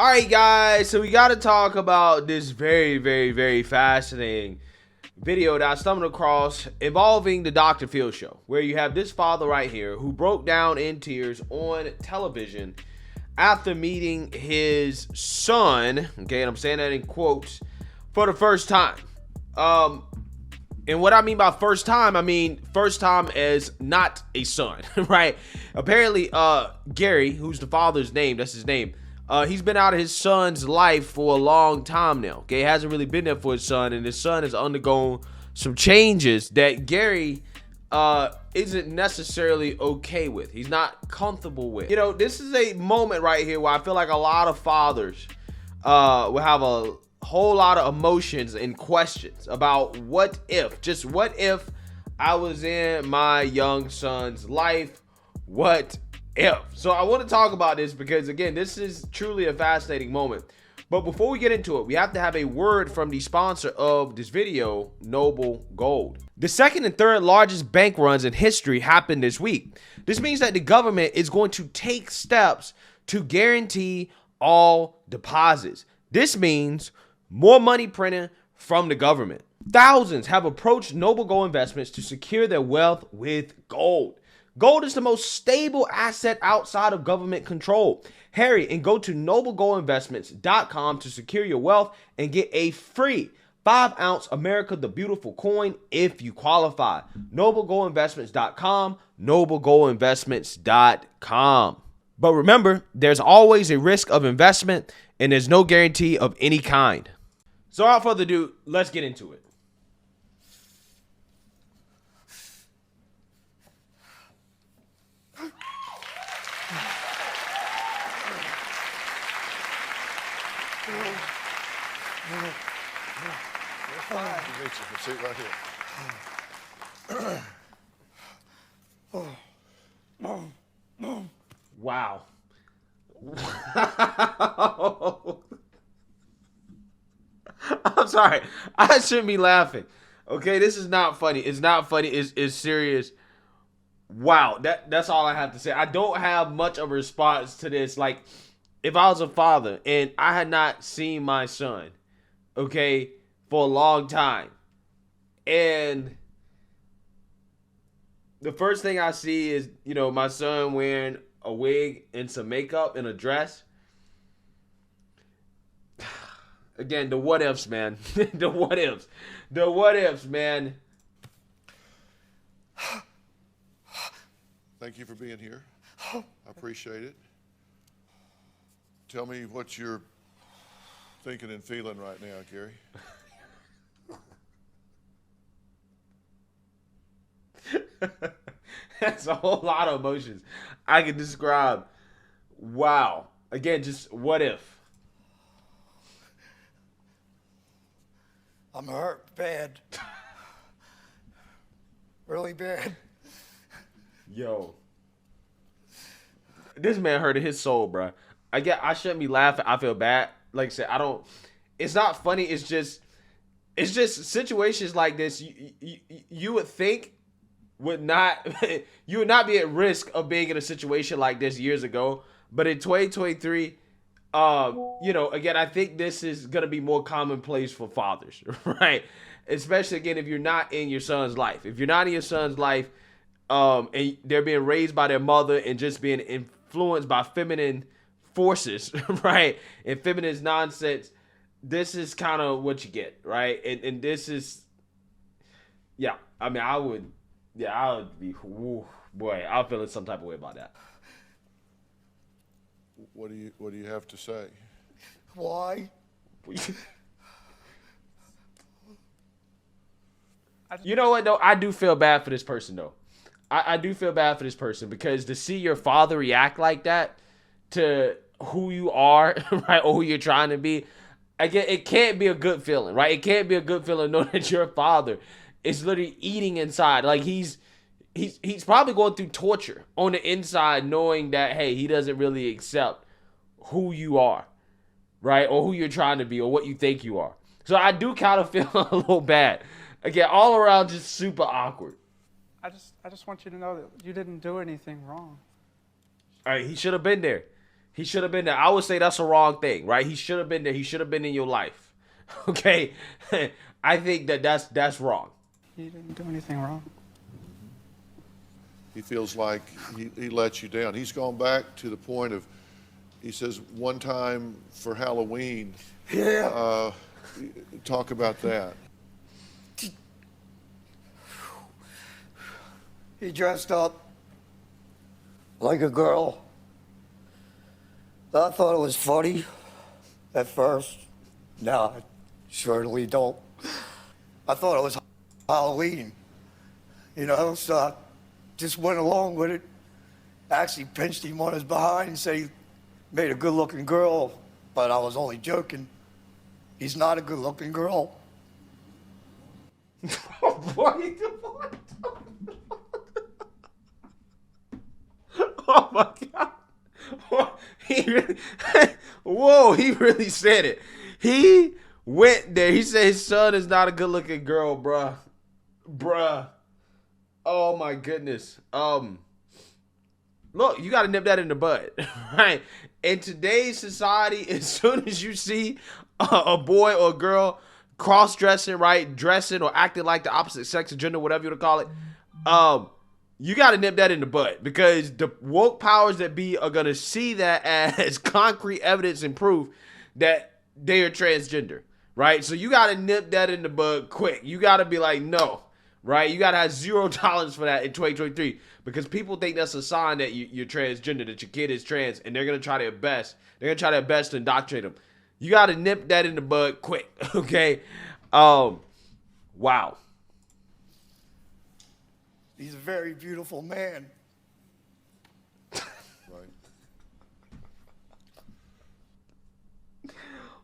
All right, guys, so we got to talk about this very, very, very fascinating video that I stumbled across involving the Dr. Phil show, where you have this father right here who broke down in tears on television after meeting his son, okay, and I'm saying that in quotes, for the first time. And what I mean by first time, I mean first time as not a son, right? Apparently, Gary, who's the father's name, that's his name, he's been out of his son's life for a long time now. Okay, hasn't really been there for his son, and his son has undergone some changes that Gary isn't necessarily okay with. He's not comfortable with. You know, this is a moment right here where I feel like a lot of fathers will have a whole lot of emotions and questions about what if I was in my young son's life. What if? So I want to talk about this because, again, this is truly a fascinating moment. But before we get into it, we have to have a word from the sponsor of this video, Noble Gold. The second and third largest bank runs in history happened this week. This means that the government is going to take steps to guarantee all deposits. This means more money printed from the government. Thousands have approached Noble Gold Investments to secure their wealth with gold. Gold is the most stable asset outside of government control. Hurry and go to noblegoldinvestments.com to secure your wealth and get a free 5-ounce America the Beautiful coin if you qualify. noblegoldinvestments.com, noblegoldinvestments.com. But remember, there's always a risk of investment and there's no guarantee of any kind. So without further ado, let's get into it. Sit right here. Wow. I'm sorry. I shouldn't be laughing. Okay, this is not funny. It's not funny. It's serious. Wow. That's all I have to say. I don't have much of a response to this. Like, if I was a father and I had not seen my son, okay, for a long time, and the first thing I see is, you know, my son wearing a wig and some makeup and a dress. Again, the what ifs, man. The what ifs. The what ifs, man. Thank you for being here. I appreciate it. Tell me what you're thinking and feeling right now, Gary. That's a whole lot of emotions I can describe. Wow. Again, just what if? I'm hurt bad. Really bad. Yo. This man hurted his soul, bro. I shouldn't be laughing. I feel bad. Like I said, it's not funny. It's just situations like this you would think would not you would not be at risk of being in a situation like this years ago, but in 2023, you know, again, I think this is gonna be more commonplace for fathers, right? Especially, again, if you're not in your son's life. If you're not in your son's life, and they're being raised by their mother and just being influenced by feminine forces, right, and feminine nonsense, this is kind of what you get, right? And this is, yeah, I mean, I would be, ooh, boy, I'm feeling some type of way about that. What do you have to say? Why? You know what, though? I do feel bad for this person, though. I do feel bad for this person because to see your father react like that to who you are, right, or who you're trying to be, again, it can't be a good feeling, right? It can't be a good feeling knowing that your father is literally eating inside. Like, he's probably going through torture on the inside knowing that, hey, he doesn't really accept who you are, right, or who you're trying to be or what you think you are. So I do kind of feel a little bad. Again, all around just super awkward. I just want you to know that you didn't do anything wrong. All right, he should have been there. He should have been there. I would say that's a wrong thing, right? He should have been there. He should have been in your life. Okay? I think that's wrong. He didn't do anything wrong. He feels like he let you down. He's gone back to the point of, he says, one time for Halloween. Yeah. Talk about that. He dressed up like a girl. I thought it was funny at first. No, I certainly don't. I thought it was Halloween, you know, so I just went along with it. Actually pinched him on his behind and said he made a good-looking girl, but I was only joking. He's not a good-looking girl. What? Oh my God. He really, whoa, he really said it. He went there. He said his son is not a good looking girl, bruh. Bruh. Oh my goodness. Look, you gotta nip that in the bud, right? In today's society, as soon as you see a boy or a girl cross-dressing, right, dressing or acting like the opposite sex or gender, whatever you want to call it, you got to nip that in the bud, because the woke powers that be are going to see that as concrete evidence and proof that they are transgender, right? So you got to nip that in the bud quick. You got to be like, no, right? You got to have $0 for that in 2023, because people think that's a sign that you're transgender, that your kid is trans, and they're going to try their best. They're going to try their best to indoctrinate them. You got to nip that in the bud quick, okay? Wow. He's a very beautiful man. Right.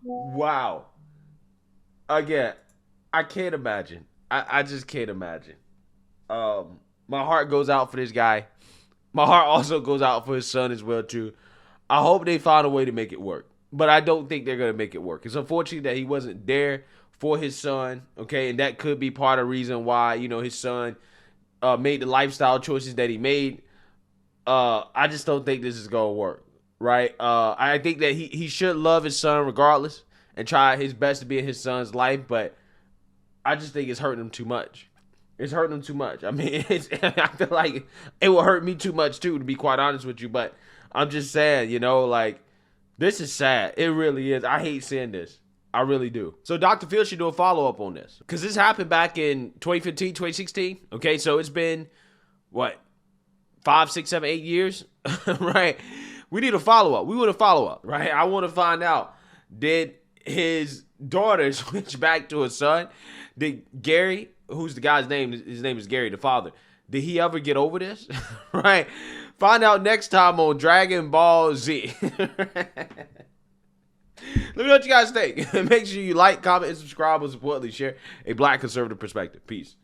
Wow. Again, I can't imagine. I just can't imagine. My heart goes out for this guy. My heart also goes out for his son as well, too. I hope they find a way to make it work, but I don't think they're going to make it work. It's unfortunate that he wasn't there for his son, okay? And that could be part of the reason why, you know, his son made the lifestyle choices that he made. I just don't think this is going to work, right? I think that he should love his son regardless and try his best to be in his son's life, but I just think it's hurting him too much. It's hurting him too much. I mean, I feel like it will hurt me too much too, to be quite honest with you, but I'm just saying, you know, like, this is sad. It really is. I hate seeing this. I really do. So Dr. Phil should do a follow-up on this, because this happened back in 2015, 2016. Okay, so it's been, what, 5, 6, 7, 8 years, right? We need a follow-up. We want a follow-up, right? I want to find out, did his daughter switch back to his son? Did Gary, who's the guy's name, his name is Gary, the father, did he ever get over this, right? Find out next time on Dragon Ball Z. Let me know what you guys think. Make sure you like, comment, and subscribe, and importantly, share a Black conservative perspective. Peace.